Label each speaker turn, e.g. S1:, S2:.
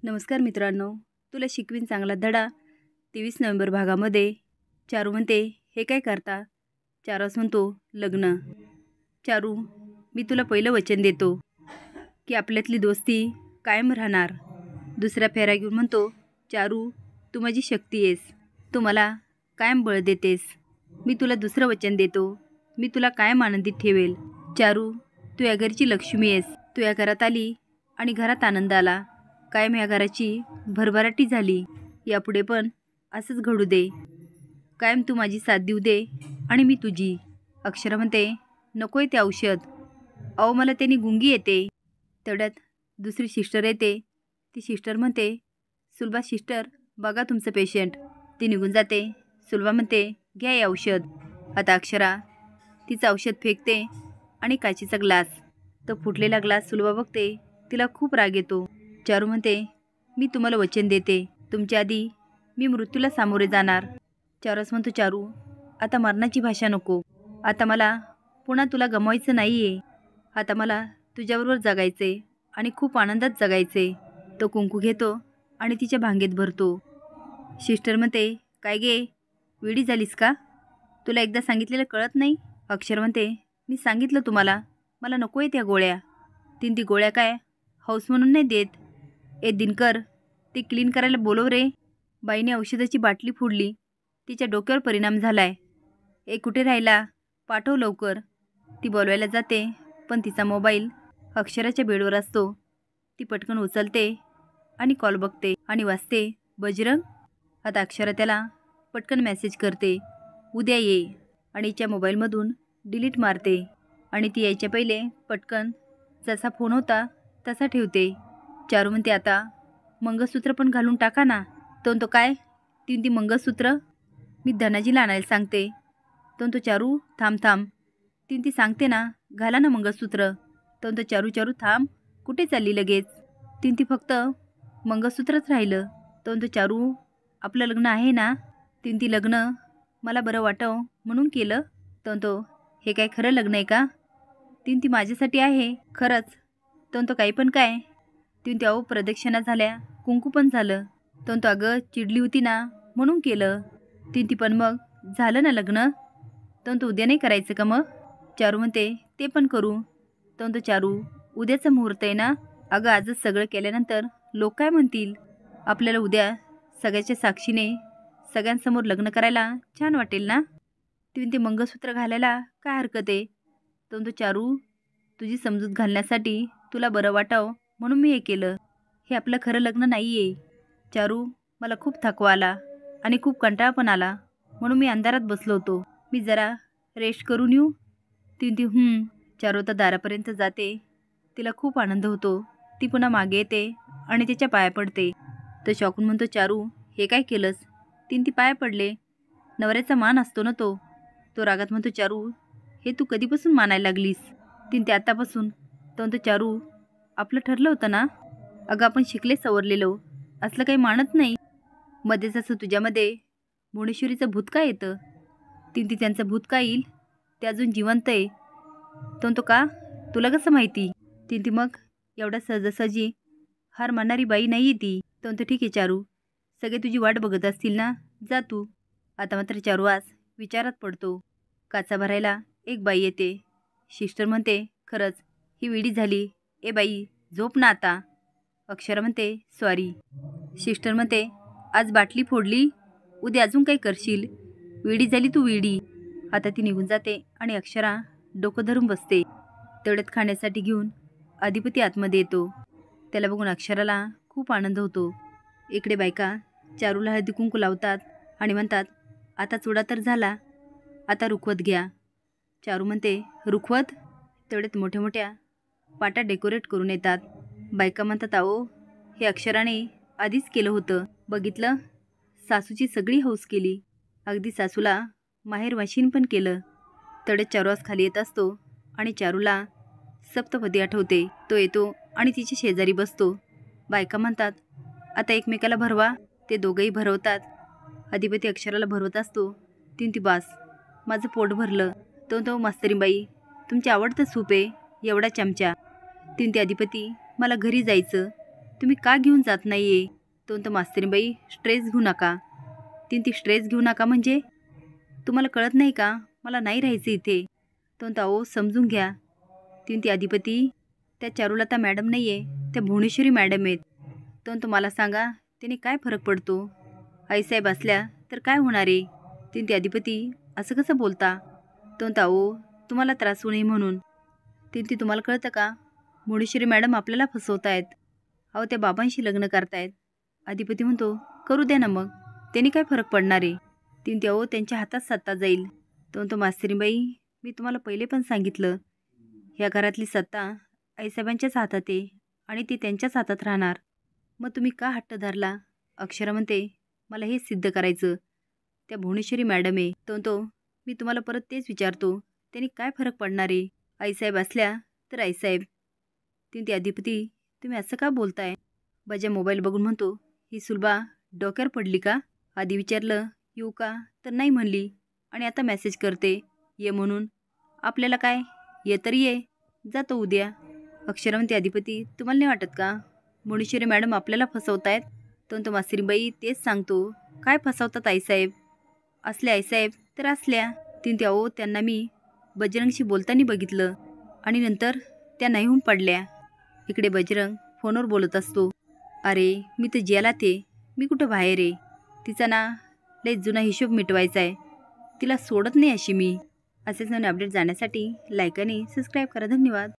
S1: नमस्कार मित्रांनो, तुला शिकवीन चांगला धडा 23 नोव्हेंबर भागामध्ये चारू म्हणते, हे काय करता? चारूस म्हणतो, लग्न. चारू, मी तुला पहिलं वचन देतो की आपल्यातली दोस्ती कायम राहणार. दुसऱ्या फेरा घेऊन म्हणतो, चारू, तू माझी शक्ती आहेस, तू मला कायम बळ देतेस. मी तुला दुसरं वचन देतो, मी तुला कायम आनंदित ठेवेल. चारू, तू या घरची लक्ष्मी आहेस. तू या घरात आली आणि घरात आनंद आला. कायम ह्या घराची भरभराटी झाली. यापुढे पण असंच घडू दे. कायम तू माझी साथ देऊ दे आणि मी तुझी. अक्षरा म्हणते, नकोय ते औषध. अहो, मला त्याने गुंगी येते. तेवढ्यात दुसरी सिस्टर येते. ती सिस्टर म्हणते, सुलभा सिस्टर, बघा तुमचं पेशंट. ती निघून जाते. सुलभा म्हणते, घ्या हे औषध. आता अक्षरा तिचं औषध फेकते आणि काचेचा ग्लास. तो फुटलेला ग्लास सुलभा बघते. तिला खूप राग येतो. चारू म्हणते, मी तुम्हाला वचन देते, तुमच्या आधी मी मृत्यूला सामोरे जाणार. चारूस म्हणतो, चारू, आता मरणाची भाषा नको. आता मला पुन्हा तुला गमवायचं नाही आहे. आता मला तुझ्याबरोबर जगायचे आणि खूप आनंदात जगायचे. तो कुंकू घेतो आणि तिच्या भांगेत भरतो. सिस्टर म्हणते, काय गे, वेडी झालीस का? तुला एकदा सांगितलेलं कळत नाही? अक्षर म्हणते, मी सांगितलं तुम्हाला, मला नको आहे त्या गोळ्या. ती गोळ्या काय हौस म्हणून नाही देत. ए दिनकर, ते क्लीन करायला बोलव रे. बाईने औषधाची बाटली फोडली. तिच्या डोक्यावर परिणाम झालाय. ए कुठे राहिला, पाठव लवकर. ती बोलवायला जाते, पण तिचा मोबाईल अक्षराच्या बेडवर असतो. ती पटकन उचलते आणि कॉल बघते आणि वाचते, बजरंग. आता अक्षरा त्याला पटकन मेसेज करते, उद्या ये. आणि तिच्या मोबाईलमधून डिलीट मारते आणि ती यायच्या पहिले पटकन जसा फोन होता तसा ठेवते. चारू म्हणते, आता मंगळसूत्र पण घालून टाका ना. तो काय, ती मंगळसूत्र मी धनाजीला आणायला सांगते. तो चारू, थांब थांब. ती सांगते ना, घाला ना मंगळसूत्र. तो चारू, चारू थांब, कुठे चालली लगेच? ती फक्त मंगळसूत्रच राहिलं. तो चारू, आपलं लग्न आहे ना? ती लग्न मला बरं वाटव म्हणून केलं. तो हे काय खरं लग्न आहे का? ती माझ्यासाठी आहे खरंच. तो काही पण काय? ती अहो, प्रदक्षिणा झाल्या, कुंकू पण झालं. तो अगं चिडली होती ना म्हणून केलं. ती पण मग झालं ना लग्न? तो उद्या नाही करायचं का मग? चारू म्हणते, ते पण करू. तो चारू, उद्याचा मुहूर्त आहे ना? अगं आजच सगळं केल्यानंतर लोक काय म्हणतील? आपल्याला उद्या सगळ्याच्या साक्षीने सगळ्यांसमोर लग्न करायला छान वाटेल ना? ती मंगळसूत्र घालायला काय हरकत आहे? तो चारू, तुझी समजूत घालण्यासाठी, तुला बरं वाटावं म्हणून मी हे केलं. हे आपलं खरं लग्न नाही आहे. चारू, मला खूप थकवा आला आणि खूप कंटाळा पण आला म्हणून मी अंधारात बसलो होतो. मी जरा रेस्ट करून येऊ? ती चारू तर दारापर्यंत जाते. तिला खूप आनंद होतो. ती पुन्हा मागे येते आणि तिच्या पाया पडते. तो शॉकून म्हणतो, चारू, हे काय केलंस? ती पाया पडले. नवऱ्याचा मान असतो ना तो. तो रागात म्हणतो, चारू, हे तू कधीपासून मानायला लागलीस? ते आतापासून. तो चारू, आपलं ठरलं होतं ना? अगं आपण शिकले सवरलेलो, असलं काही मानत नाही. मध्येच असं तुझ्यामध्ये भुवनेश्वरीचं भूत काय येतं? ती त्यांचं भूत काय येईल? ते अजून जिवंत आहे. तो का, तुला कसं माहिती? ती मग एवढा सहजासहजी हार मानणारी बाई नाही आहे ती. तो ठीक आहे चारू, सगळे तुझी वाट बघत असतील ना, जा तू. आता मात्र चारू आज विचारात पडतो. काचा भरायला एक बाई येते. सिस्टर म्हणते, खरंच ही वेडी झाली. ए बाई, झोप ना आता. अक्षरा म्हणते, सॉरी. सिस्टर म्हणते, आज बाटली फोडली, उद्या अजून काही करशील. वेडी झाली तू, वेडी. आता ती निघून जाते आणि अक्षरा डोकं धरून बसते. तेवढ्यात खाण्यासाठी घेऊन अधिपती आतमध्ये येतो. त्याला बघून अक्षराला खूप आनंद होतो. इकडे बायका चारूला हळदी कुंकू लावतात आणि म्हणतात, आता चुडा तर झाला, आता रुखवत घ्या. चारू म्हणते, रुखवत? तेवढ्यात मोठ्या मोठ्या पाटा डेकोरेट करून येतात. बायका म्हणतात, अहो, हे अक्षराने आधीच केलं होतं. बघितलं, सासूची सगळी हौस केली. अगदी सासूला माहेरवाशीन पण केलं. तेवढ्यात चारू आज खाली येत असतो आणि चारूला सप्तपदी आठवते. तो येतो आणि तिच्या शेजारी बसतो. बायका म्हणतात, आता एकमेकाला भरवा. ते दोघंही भरवतात. अधिपती अक्षराला भरवत असतो. ती बास, माझं पोट भरलं. तो मास्तरीबाई, तुमचे आवडतं सूप आहे, एवढा चमचा. ती अधिपती, मला घरी जायचं. तुम्ही का घेऊन जात नाही आहे? तो मास्तरीबाई स्ट्रेस घेऊ नका. ती स्ट्रेस घेऊ नका म्हणजे तुम्हाला कळत नाही का? मला नाही राहायचं इथे. अहो समजून घ्या. ती अधिपती त्या चारुलता मॅडम नाही आहे, त्या भुवनेश्वरी मॅडम आहेत. मला सांगा त्याने काय फरक पडतो? आईसाहेब असल्या तर काय होणार आहे? ती अधिपती असं कसं बोलता? अहो तुम्हाला त्रास होऊ नये म्हणून. ती तुम्हाला कळतं का? भुवनेश्वरी मॅडम आपल्याला फसवत आहेत. अहो त्या बाबांशी लग्न करतायत. अधिपती म्हणतो करू द्या ना मग, त्यांनी काय फरक पडणार आहे? अहो त्यांच्या हातात सत्ता जाईल. मास्तरीबाई मी तुम्हाला पहिले पण सांगितलं, ह्या घरातली सत्ता आईसाहेबांच्याच हातात आहे आणि ती त्यांच्याच हातात राहणार. मग तुम्ही का हट्ट धरला? अक्षरा म्हणते मला हे सिद्ध करायचं. त्या भुवनेश्वरी मॅडम आहे. मी तुम्हाला परत तेच विचारतो, त्यांनी काय फरक पडणार आहे? आईसाहेब असल्या तर आईसाहेब. ती अधिपती तुम्ही असं का बोलताय? बजा मोबाईल बघून म्हणतो ही सुलभा डोक्यावर पडली का? आधी विचारलं येऊ का तर नाही म्हणली आणि आता मेसेज करते ये म्हणून. आपल्याला काय, ये तर ये, जातो उद्या. अक्षरवंती अधिपती तुम्हाला नाही वाटत का भुवनेश्वरी मॅडम आपल्याला फसवतायत? मास्तरीबाई तेच सांगतो, काय फसवतात आईसाहेब? असल्या आईसाहेब तर असल्या. अहो त्यांना मी बजरंगशी बोलताना बघितलं आणि नंतर त्या नाही होऊन पडल्या. इकडे बजरंग फोनवर बोलत असतो. अरे मी तर जेलात आहे, मी कुठं बाहेर आहे. तिचा ना लय जुना हिशोब मिटवायचा आहे, तिला सोडत नाही अशी मी. असेच नवीन अपडेट जाण्यासाठी लाईक आणि सबस्क्राईब करा. धन्यवाद.